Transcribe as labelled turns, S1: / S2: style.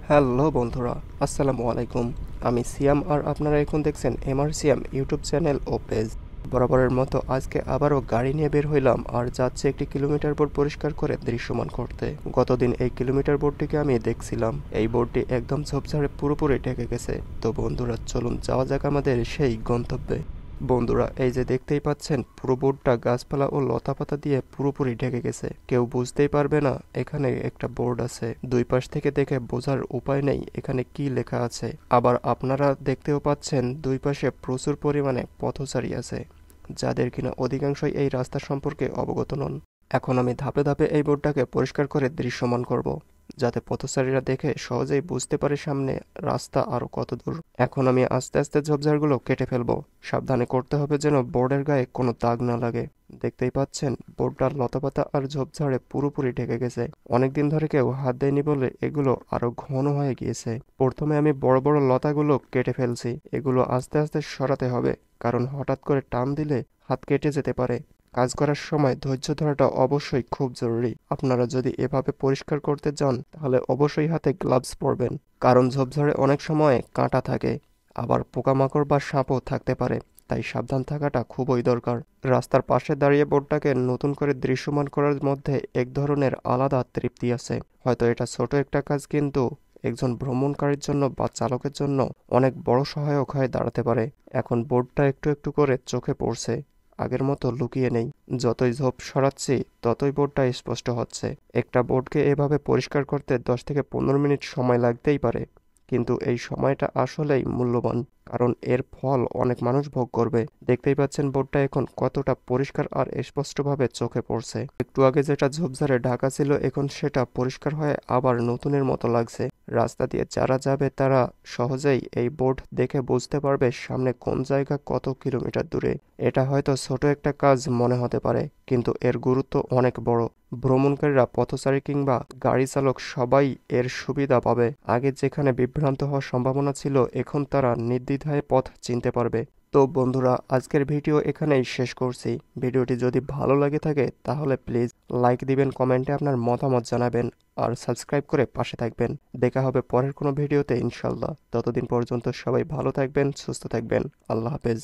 S1: Hello বন্ধুরা, আসসালামু আলাইকুম। আমি সিয়াম আর আপনারা এখন দেখছেন এমআর সিয়াম ইউটিউব চ্যানেল ও পেজ। বরাবরের মতো আজকে আবারও গাড়ি নিয়ে বের হইলাম আর যাচ্ছে একটি কিলোমিটার বোর্ড পরিষ্কার করে দৃশ্যমান করতে। গতদিন এই কিলোমিটার বোর্ডটিকে আমি দেখছিলাম, এই বোর্ডটি একদম ঝোপঝাড়ে পুরোপুরি ঢেকে গেছে। তো বন্ধুরা চলুন যাওয়া যাক আমাদের সেই গন্তব্যে। বন্ধুরা এই যে দেখতেই পাচ্ছেন, পুরো বোর্ডটা গাছপালা ও লতাপাতা দিয়ে পুরোপুরি ঢেকে গেছে। কেউ বুঝতেই পারবে না এখানে একটা বোর্ড আছে। দুই পাশ থেকে দেখে বোঝার উপায় নেই এখানে কি লেখা আছে। আবার আপনারা দেখতেও পাচ্ছেন দুই পাশে প্রচুর পরিমাণে পথচারী আছে, যাদের কিনা অধিকাংশই এই রাস্তা সম্পর্কে অবগত নন। এখন আমি ধাপে ধাপে এই বোর্ডটাকে পরিষ্কার করে দৃশ্যমান করব, যাতে পথচারীরা দেখে সহজেই বুঝতে পারে সামনে রাস্তা আরো কত দূর। এখন আমি আস্তে আস্তে ঝোপঝাড়গুলো কেটে ফেলবো। সাবধানে করতে হবে যেন বোর্ডের গায়ে কোনো দাগ না লাগে। দেখতেই পাচ্ছেন বোর্ডটার লতাপাতা আর ঝোপঝাড়ে পুরোপুরি ঢেকে গেছে। অনেকদিন ধরে কেউ হাত দেয়নি বলে এগুলো আরো ঘন হয়ে গিয়েছে। প্রথমে আমি বড় বড় লতাগুলো কেটে ফেলছি। এগুলো আস্তে আস্তে সরাতে হবে, কারণ হঠাৎ করে টান দিলে হাত কেটে যেতে পারে। কাজ করার সময় ধৈর্য ধরাটা অবশ্যই খুব জরুরি। আপনারা যদি এভাবে পরিষ্কার করতে যান তাহলে অবশ্যই হাতে গ্লাভস পরবেন, কারণ ঝোপঝাড়ে অনেক সময় কাঁটা থাকে, আবার পোকামাকড় বা সাপও থাকতে পারে। তাই সাবধান থাকাটা খুবই দরকার। রাস্তার পাশে দাঁড়িয়ে বোর্ডটাকে নতুন করে দৃশ্যমান করার মধ্যে এক ধরনের আলাদা তৃপ্তি আছে। হয়তো এটা ছোট একটা কাজ, কিন্তু একজন ভ্রমণকারীর জন্য বা চালকের জন্য অনেক বড় সহায়ক হয়ে দাঁড়াতে পারে। এখন বোর্ডটা একটু একটু করে চোখে পড়ছে, আগের মতো লুকিয়ে নেই। যতই ঝোপ সরাচ্ছি ততই বোর্ডটা স্পষ্ট হচ্ছে। একটা বোর্ডকে এভাবে পরিষ্কার করতে 10 থেকে 15 মিনিট সময় লাগতেই পারে, কিন্তু এই সময়টা আসলেই মূল্যবান, কারণ এর ফল অনেক মানুষ ভোগ করবে। দেখতেই পাচ্ছেন বোর্ডটা এখন কতটা পরিষ্কার আর স্পষ্টভাবে চোখে পড়ছে। একটু আগে যেটা ঝোপঝাড়ে ঢাকা ছিল এখন সেটা পরিষ্কার হয়ে আবার নতুনের মতো লাগছে। রাস্তা দিয়ে যারা যাবে তারা সহজেই এই বোর্ড দেখে বুঝতে পারবে সামনে কোন জায়গা কত কিলোমিটার দূরে। এটা হয়তো ছোট একটা কাজ মনে হতে পারে, কিন্তু এর গুরুত্ব অনেক বড়। ভ্রমণকারীরা, পথচারী কিংবা গাড়ি চালক সবাই এর সুবিধা পাবে। আগে যেখানে বিভ্রান্ত হওয়ার সম্ভাবনা ছিল, এখন তারা নির্দ্বিধায় পথ চিনতে পারবে। তো বন্ধুরা আজকের ভিডিও এখানেই শেষ করছি। ভিডিওটি যদি ভালো লাগে থাকে তাহলে প্লিজ লাইক দিবেন, কমেন্টে আপনার মতামত জানাবেন আর সাবস্ক্রাইব করে পাশে থাকবেন। দেখা হবে পরের কোনো ভিডিওতে ইনশাল্লাহ। ততদিন পর্যন্ত সবাই ভালো থাকবেন, সুস্থ থাকবেন। আল্লাহ হাফেজ।